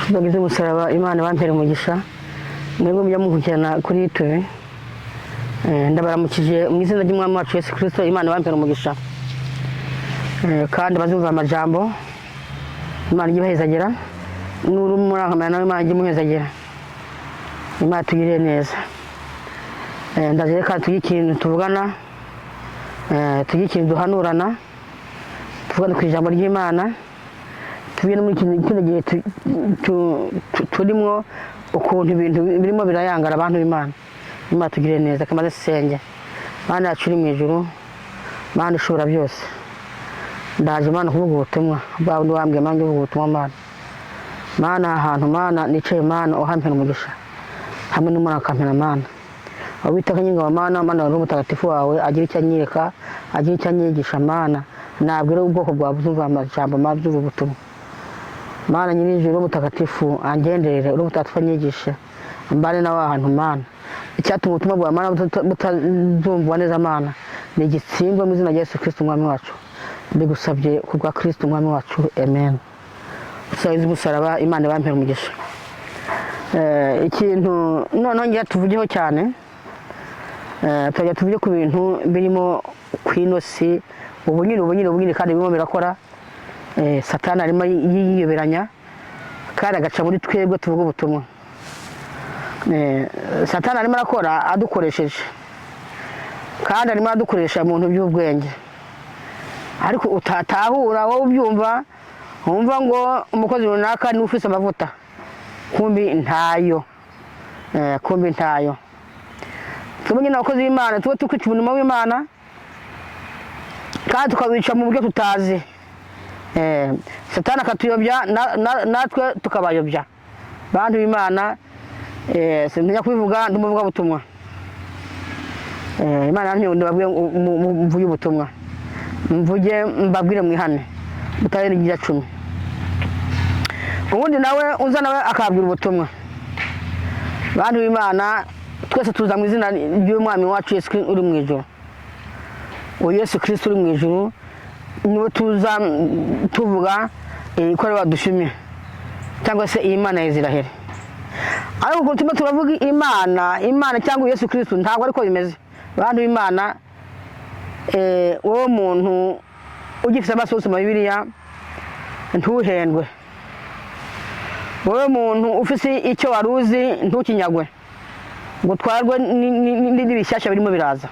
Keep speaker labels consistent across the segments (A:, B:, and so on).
A: tugize umusaraba Imana bampera umugisha mwebwe mujya mukurikirana kuri YouTube. Ndabaramukije mu izina ry'Umwami wacu Yesu Kristo. Imana bampera umugisha kandi bazumva amajambo Imana igibahezagira n'urumurankamana nawe Imana igimuhezagira. Imana tugirire neza. Ndaje kandi tugira ikintu tuvugana, tugira ikintu duhanurana, tuvugana ku ijambo ry'Imana, tubine muri kino gihe turimo ukuntu ibintu birimo birayangara abantu b'Imana. Imana tugirire neza kamaze senge. Mana yacu uri mu ijuru, Mana ishobora byose. Ndaje Imana kuvuga ubutumwa bwawe wambwiye Mana kuvuga ubutumwa Mana. Mana ahantu Mana nicaye Mana uhampera umugisha hamwe n'umwana akampera Mana. Wabitaka nyinga wa Mana, Mana wari umutagatifu wawe agira icyo anyereka, agira icyo anyigisha Mana. Nabwira ubwoko bwawe buzumva amajambo mabi y'ubutumwa. Mana nyir'ijuru umutagatifu angenderere, uri umutagatifu anyigishe mbane nawe ahantu Mana. Icyatuma ubutumwa bwa Mana butazumvwa neza Mana ni igitsindwa mu izina rya Yesu Kristo umwami wacu. Mbigusabye kubwa Kristo umwami wacu, amen. Usayize umusaraba Imana bampera umugisha. Ikintu noneho ngira tuvugeho cyane, tujya tuvuge ku bintu birimo kwinosi ubunyine kandi birimo birakora. Satani arimo yiyoberanya kandi agaca muri twebwe tuvuga ubutumwa. Satani arimo arakora adukoresheje kandi arimo adukoresha mu bintu by'ubwenge, ariko utatahura wowe ubyumva wumva ngo umukozi runaka ni ufise amavuta, kumbi ntayo. Kumbi ntayo. Tumenye n'abakozi b'Imana tuba tukwica umurimo w'Imana kandi tukabica mu buryo tutazi. Satani akatuyobya natwe tukabayobya. Bantu b'Imana, sintinya kubivuga ndumuvuga ubutumwa. Imana yantumye ndababwiye mvuye ubutumwa, mvuge mbabwire mwihane mutare n'igira 10. Ubundi nawe uza nawe akabwira ubutumwa. Bantu b'Imana twese tuza mu izina ry'Umwami wacu Yesu Kristo uri mu ijuru. Yesu Kristo uri mu ijuru niwe tuza tuvuga ko ari wadushimye cyangwa se Imana ya Israel. Ariko uko turavuga Imana cyangwa Yesu Kristo ntabwo ariko bimeze. Bantu b'Imana, wowe muntu ugifite amaso mu Bibiliya ntuhendwe. Wowe muntu ufise icyo waruzi ntukinyagwe ngo twarwe n'ibishyashya birimo biraza.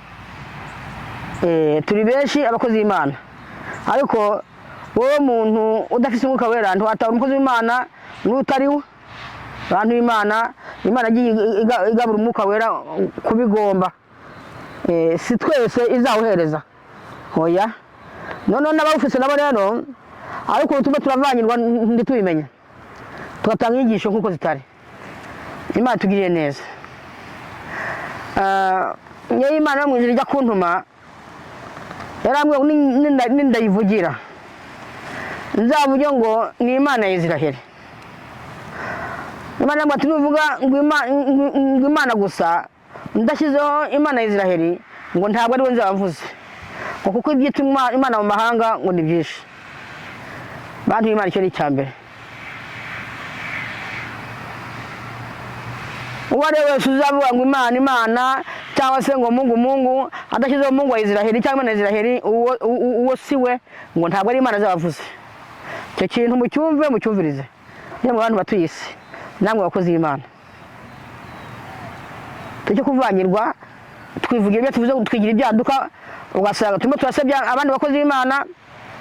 A: Turi benshi abakozi b'Imana, ariko wowe muntu udafise umwuka wera ntiwataba umukozi w'Imana n'utariwe. Bantu b'Imana, Imana agiye igabura umwuka wera kubigomba. Si twese izawuhereza, oya. None n'abawufise nabo rero, ariko tuba turavanyirwa ntitubimenya, tugatanga inyigisho nk'uko zitari. Imana tugiriye neza. Nyeye Imana yo mu ijuru ijya kuntuma yarambwiye nindayivugira nzavuge ngo ni Imana ya Israel. Imana ngo tuvuga ngo Imana gusa ndashyizeho Imana ya Israel ngo ntabwo ari we nzavuze, ngo kuko ibyitwa Imana mu mahanga ngo ni byinshi. Bantu b'Imana, icyo ni icyambere. Uwo ari we wese uzavuga ngo Imana cyangwa se ngo Mungu adashyizeho Mungu wa Israel cyangwa Imana ya Israel, uwo si we ngo ntabwo ari Imana azavuze. Icyo kintu mucyumvirize niyo mu bantu batuye isi, namwe bakozi b'Imana. Tujye kuvanyirwa twivugira ibyo tuvuze twigira ibyaduka, ugasanga turimo turasebya abandi bakozi b'Imana.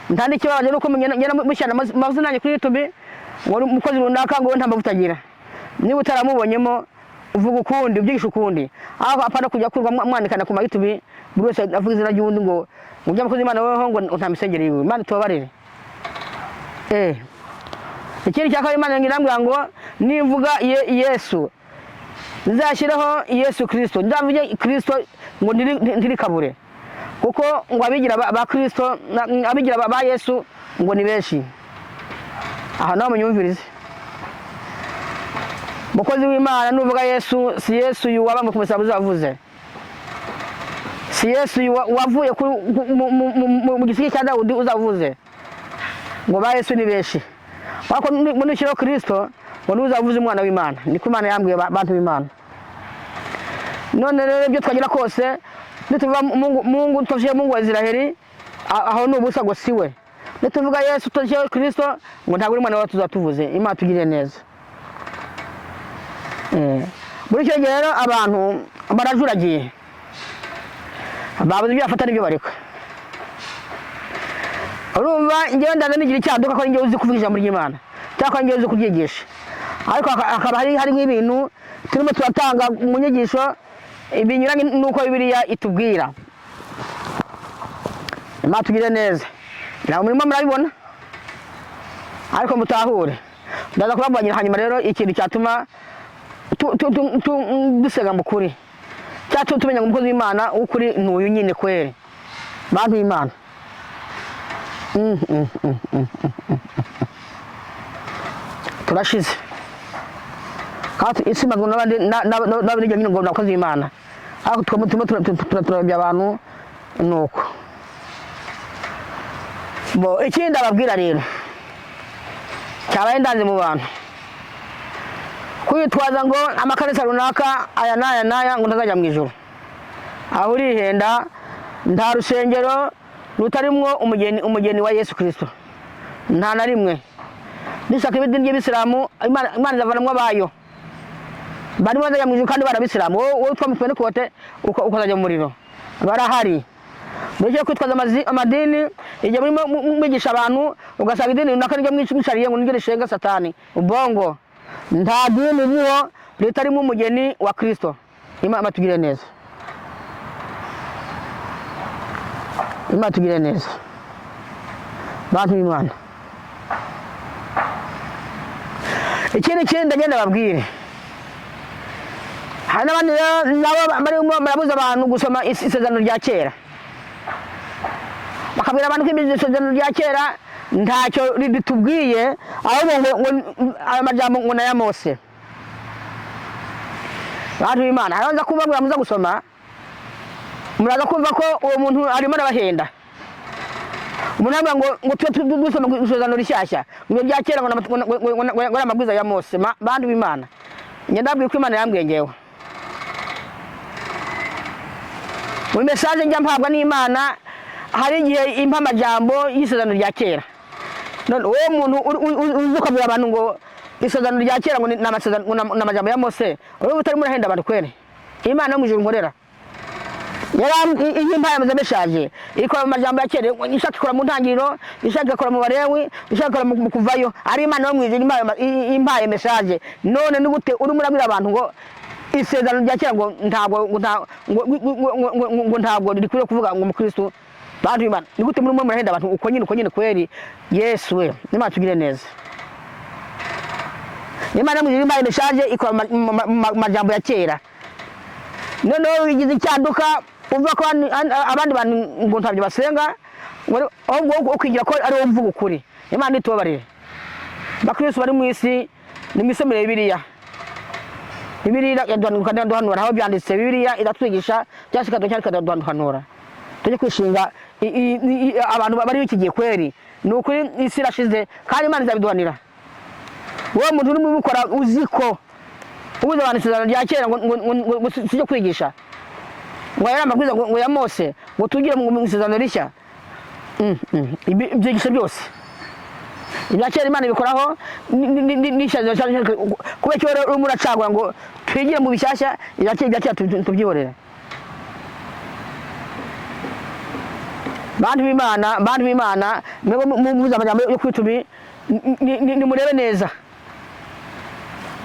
A: Ntandi ikibabaje nuko ngena mushyana amazina nanjye kuri YouTube ngo umukozi runaka ngo nta mavuta agira. Niba utaramubonyemo uvuga ukundi, ubyigisha ukundi, aho apana kujya kurwa mwandikana ku YouTube buri wese avuga izina ry'undi ngo ujya mukozi w'Imana weho ngo nta misengere yiwe. Imana tubabarire. Ikindi cyakaba Imana ngirambwira ngo nimvuga Yesu nzashyiraho Yesu Kristo, ndavuye Kristo ngo ntirikabure, kuko ngo abigira ba Kristo abigira ba Yesu ngo ni benshi. Aha naho munyumvirize. Mukozi w'Imana nuvuga Yesu, si Yesu yuwaba ku musaraba uzavuze, si Yesu wavuye mu gisiki cya Dawudi uzavuze. ngo ba Yesu ni benshi. Wako muri kiro Kristo ngo nuzavuze umwana w'Imana. Niko Imana yambwiye abantu b'Imana. None rero ibyo twagira kose nituvuga Mungu tuvye Mungu wa Israeli aho nubusa ngo siwe. Nituvuga Yesu tuvye Kristo ngo ntabwo uri mwana wa tuzatuvuze. Imana tugirire neza. Muri cyo rero abantu barajuragiye. Babuze ibyo bafata n'ibyo bareka. Urumva ngewe ndaza nigira icyaduka ko ngewe uzi kuvuga ijambo ry'Imana. Cyakora ngewe uzi kuryigisha. Ariko akaba hari nk'ibintu turimo turatanga mu nyigisho ibinyuranye nuko Bibiliya itubwira. Imana tugire neza. Nawe murimo murabibona. Ariko mutahure. Ndaza kubabwira hanyuma rero ikintu cyatuma dusega mu kuri. Cyatuma tumenya ngo umukozi w'Imana ukuri n'uyu nyine kwere. Bantu b'Imana. Turashize. Kandi isi magana n'abandi nyine ngo nakoze Imana. Aho turabya abantu nuko. Bo ikindi ababwira rero. Cyabaye ndanze mu bantu. Kwitwaza ngo amakanisa runaka aya naya ngo ndazajya mu ijuru. Aho urihenda nta rusengero rutarimwo umugeni wa Yesu Kristo. Nta na rimwe. Nishaka ibidini by'Abisilamu Imana izavanamwo abayo. Bari bazajya mu ijuru kandi barabisilamu. Wowe twamutwe n'ikote ukazajya mu muriro. Barahari. Buryo kwitwaza amadini ijya muri mwigisha abantu ugasanga idini runaka ryo mwicariye ngo niryo rishenga Satani. Ubongo. Nta dini niho ritarimo umugeni wa Kristo. Imana tugire neza. Imana tugire neza. Bantu b'Imana. Ikindi ndagenda babwire. Hana bandi nabo barimo marabuza abantu gusoma isezerano rya kera. Bakabwira abantu ko isezerano rya kera ntacyo ritubwiye ahubwo ngo aya majambo ngo naya Mose. Bantu b'Imana araza kubabwira muza gusoma. Muraza kumva ko uwo muntu arimo arabahenda. Umuntu avuga ngo dusoma isezerano rishyashya. Ngo rya kera ngo amabwiza ya Mose. Bantu b'Imana. Ndabwiye ko Imana yambwiye ngewe. Mu message njya mpabwa n'Imana hari igihe impa amajambo y'isezerano rya kera. None uwo muntu uzi kubwira abantu ngo isezerano rya kera ngo n'amajambo ya Mose. Urumva utari murahenda abantu kwere. Imana yo mu ijuru nkorera. Iyi mpaya message ikora amajambo ya kera ishaka ikora mu ntangiriro, ishaka ikora mu Balewi, ishaka ikora mu kuvayo. Ari Imana yo mu ijuru impaya message. None ni gute uri murabwira abantu ngo isezerano rya kera ngo ntabwo rikwiye kuvuga ngo umukristo. Bantu b'Imana ni gute muri murahenda abantu uko nyine kweri. Yesu we Imana tugire neza. Imana mu ijuru message ikora amajambo ya kera. None wigize icyaduka umva ko abandi bantu ngo ntabyo basenga ahubwo ukwigira ko ari wo mvuga ukuri. Imana itubabarire. Bakristo bari mu isi ni misomere Bibiliya. Bibiliya yaduhanura aho byanditse. Bibiliya iratwigisha cyashika duhanura. Tujye kwishinga abantu bari bikigiye kweri. Ni ukuri isi irashize kandi Imana izabiduhanira. Wowe muntu uri mu bikora uziko ubuze abantu isezerano rya kera ngo sije kwigisha. Ngo yari amabwiza ngo ya Mose ngo tugire mu isezerano rishya. Ibyigisho byose. Ibya kera Imana ibikoraho n'ishyaziro cyane kuba cyo rero muracagwa ngo twigire mu bishyashya ibya kera tubyihorera. Bantu b'Imana mwebwe muvuza amajambo yo kwitumi ni murebe neza.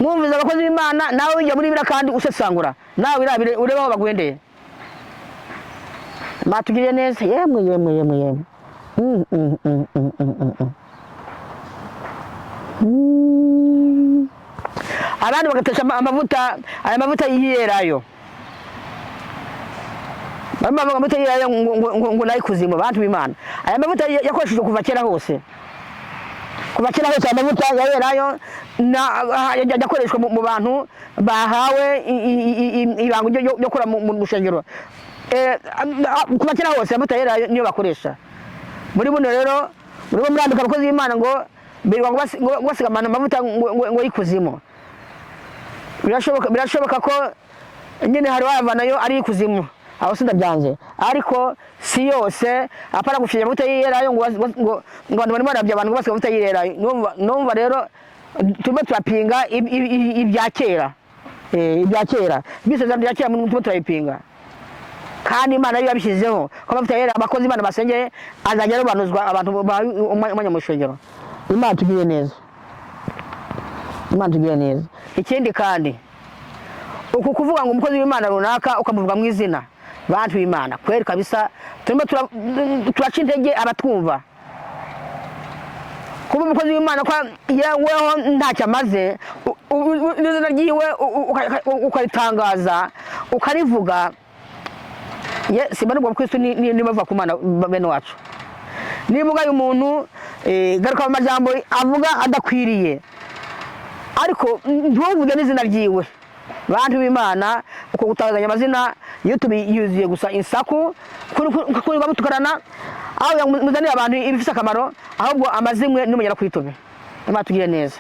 A: Mwumviza abakozi b'Imana nawe ujya muri bira kandi usesangura. Nawe irabire urebe aho bagwendeye. Matugiriye neza yemwe. Abandi bagatesha amavuta yiyerayo. Amavuta yiyerayo ngo nayikuzimu. Bantu b'Imana aya mavuta yakoreshejwe kuva kera hose. Amavuta yayerayo yakoreshwa mu bantu bahawe ibango ryo kora mu rushengero. Kuva kera hose amavuta yayerayo niyo bakoresha. Muri buno rero murandika abakozi b'Imana ngo birirwa ngo basiga amavuta ngo y'ikuzimu. Birashoboka ko nyine hari wavanayo ari ikuzimu, aho sindabyanze, ariko si yose apara gufinya amavuta yiyerayo ngo abantu barimo barabya abantu basiga amavuta yiyerayo. Numva rero tube turapinga ibya kera, ibya kera bisezerano bya kera tube turabipinga, kandi Imana yo yabishyizeho ko amavuta yera abakozi Imana basengeye azajya arobanuzwa abantu umwanya mu shengero. Imana tugire neza, Imana tugire neza. Ikindi kandi uku kuvuga ngo umukozi w'Imana runaka ukamuvuga mu izina, bantu b'Imana kweri kabisa turimo turaca intege abatwumva. Kuba umukozi w'Imana kwa yeweho ntacyo amaze, izina ryiwe ukaritangaza ukarivuga, simba nubwo Kristo ni bava ku Mana bene wacu. Nibuga umuntu garuka amajambo avuga adakwiriye, ariko ntuvuge n'izina ryiwe. Bantu b'Imana uko gutangazanya amazina YouTube yuzuye gusa insaku kuri bamutukarana, aho muzanira abantu ibifite akamaro, ahubwo amazimwe n'umunyara ku YouTube. Imana tugire neza.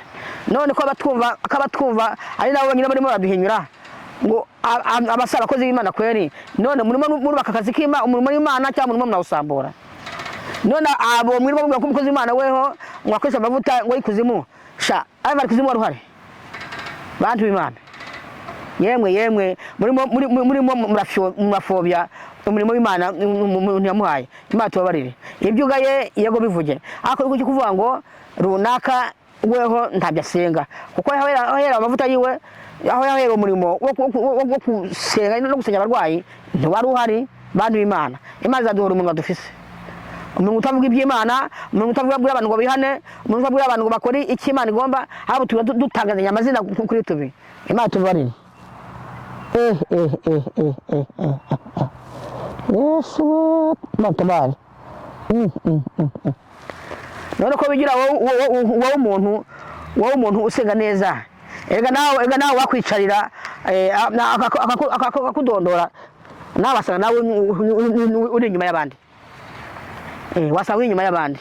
A: None ko akabatwumva ari nabo banyine barimo baduhinyura ngo abasaba abakozi b'Imana kweri, none murimo murubaka akazi k'Imana, umurimo w'Imana cyangwa murimo mnawusambura? None abo mwirimo muvuga ko umukozi w'Imana weho mwakoresha amavuta ngo y'ikuzimu, sha ari bari kuzimu waruhare. Bantu b'Imana yemwe murimo murafobya umurimo w'Imana umuntu yamuhaye. Imana tubabarire ibyo ugaye yego bivuge, ariko uko kuvuga ngo runaka weho ntabyo asenga, kuko ahera amavuta yiwe, aho yahera umurimo wo gusenga no gusenya abarwayi ntiwari uhari. Bantu b'Imana, Imana izaduhora umuntu dufise, umuntu utavuga iby'Imana, umuntu utavuga abantu ngo bihane, umuntu utavuga abantu ngo bakore icyo Imana igomba, ahubwo tuba dutangazanya amazina kuri tubi. Imana tubabarire. Yesu matabari. None ko bigira wowe umuntu usenga neza, ega nawe wakwicarira akakudondora, nawe wasanga nawe uri inyuma y'abandi, wasanga uri inyuma y'abandi.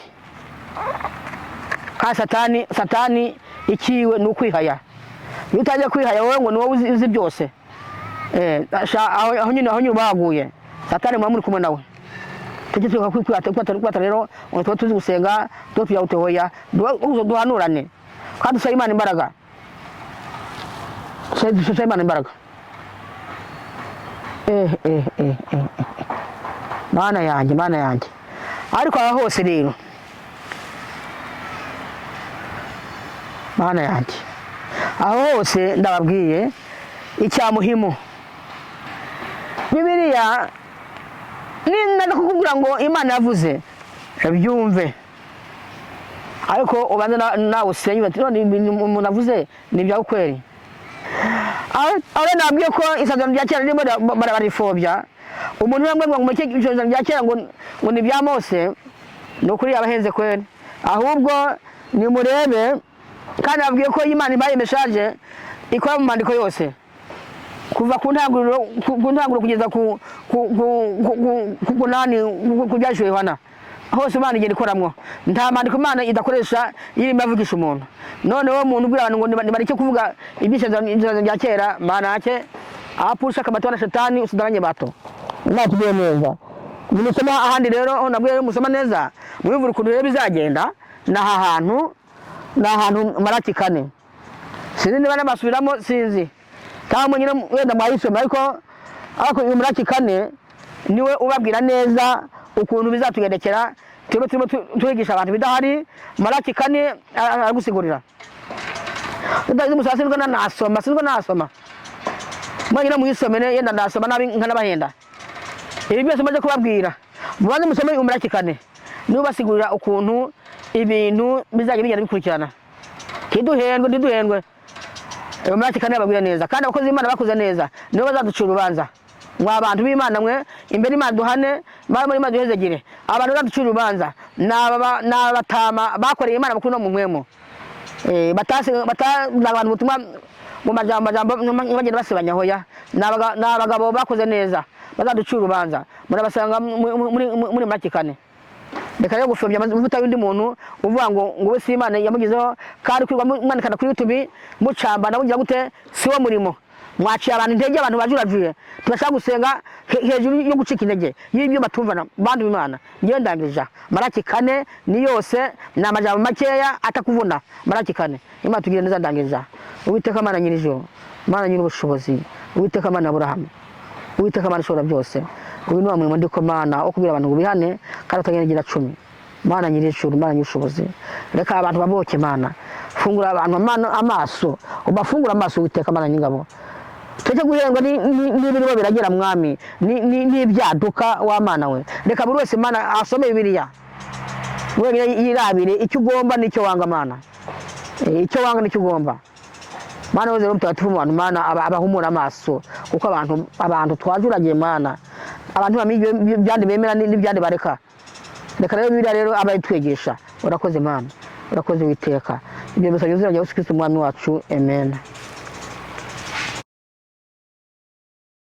A: Ka satani ikiwe ni ukwihaya. Iyo utajya kwihaya wowe ngo ni wowe uzi byose, aho nyine baguye satani muba muri kumwe nawe. Tujye kwata rero ngo tuba tuzi gusenga, tuba tujya gutehoya, duhanurane kandi dusaba Imana imbaraga, dusaba Imana imbaraga. Mana yanjye. Ariko aha hose rero Mana yanjye, aho hose ndababwiye icyamuhimo. Bibiliya nina kukubwira ngo Imana yavuze byumve, ariko ubanza nawe usenye bati none umuntu avuze ni bya ukweri. Aho nabwiye ko isezerano rya kera ririmo barifobya, umuntu yambwe ngo mu isezerano rya kera ngo ni bya Mose, ni ukuri abahenze kweri. Ahubwo ni murebe, kandi nabwiye ko Imana ibaye message ikora mu mandiko yose, kuva ku ntanguriro kugeza ku byashuye Yohana, hose Imana igenda ikoramwo. Nta mandiko Imana idakoresha yirimo avugisha umuntu. None wowe muntu ubwira abantu ngo nibareke kuvuga iby'isezerano rya kera, Mana yake apusha kamatwana shetani usidanganye bato. Imana tugiye neza. Musoma ahandi rero nabwiye musoma neza, mwivura ukuntu rero bizagenda. Naha hantu Malaki 4, sinzi niba n'amasubiramo sinzi, cyangwa nyine wenda mwayisoma, ariko Malaki 4 niwe ubabwira neza ukuntu bizatugendekera. Turimo twigisha abantu bidahari. Malaki 4 aragusigurira. Ndazi musasi ngo nasoma mwanyina muyisomene, yenda ndasoma nabi nkanabahenda. Ibi byose maze kubabwira, mubanze musome Malaki 4 niwe basigurira ukuntu ibintu bizajya bigenda bikurikirana. Ndiduhendwe. Malaki 4 babwira neza, kandi abakozi b'Imana bakoze neza nibo bazaducira urubanza. Mwa abantu b'Imana mwe imbere Imana duhane, muri Imana duhezegire. Abantu baducira urubanza n'abatama bakoreye Imana bakuru no mu mwemo, abantu butumwa mu majambo bagenda basibanya hoya. N'abagabo bakoze neza bazaducira urubanza, murabasanga muri Malaki 4. reka rero gufobya amavuta y'undi muntu uvuga ngo we si Imana yamugizeho kandi kwirwa mwanikana kuri YouTube mucamba nabugira gute si wo murimo mwaciye abantu intege abantu bajurajuye tubashaka gusenga hejuru yo gucika intege y'ibyo batumvana bantu b'Imana ngiye ndangirija Maraki 4 ni yose na amajambo makeya atakuvuna Maraki 4 Imana tugire neza ndangirija Uwiteka Mana nyirijo Mana nyiri ubushobozi Uwiteka Mana Abrahamu Uwiteka Mana ishobora byose ubu ni wamwe ndiko Mana okubira abantu ngo bihane kandi utangira 10 Mana nyirishuru Mana nyirushobozi reka abantu baboke Mana fungura abantu amaso ubafungura amaso Uwiteka Mana nyingabo tujye guhengwa n'ibirimo biragera mwami n'ibyaduka wa Mana we reka buri wese Mana asome Bibiliya wenyine yirabire icyo ugomba n'icyo wanga Mana icyo wanga n'icyo ugomba Mana weze mutatu mu bantu Mana abahumura amaso kuko abantu twajuragiye Mana abantu bamije byandi bemera n'ibyandi bareka reka rero Bibiliya rero abayitwegesha urakoze Mana urakoze Uwiteka ibyo bisabye uzira Yesu Kristo umwami wacu amen.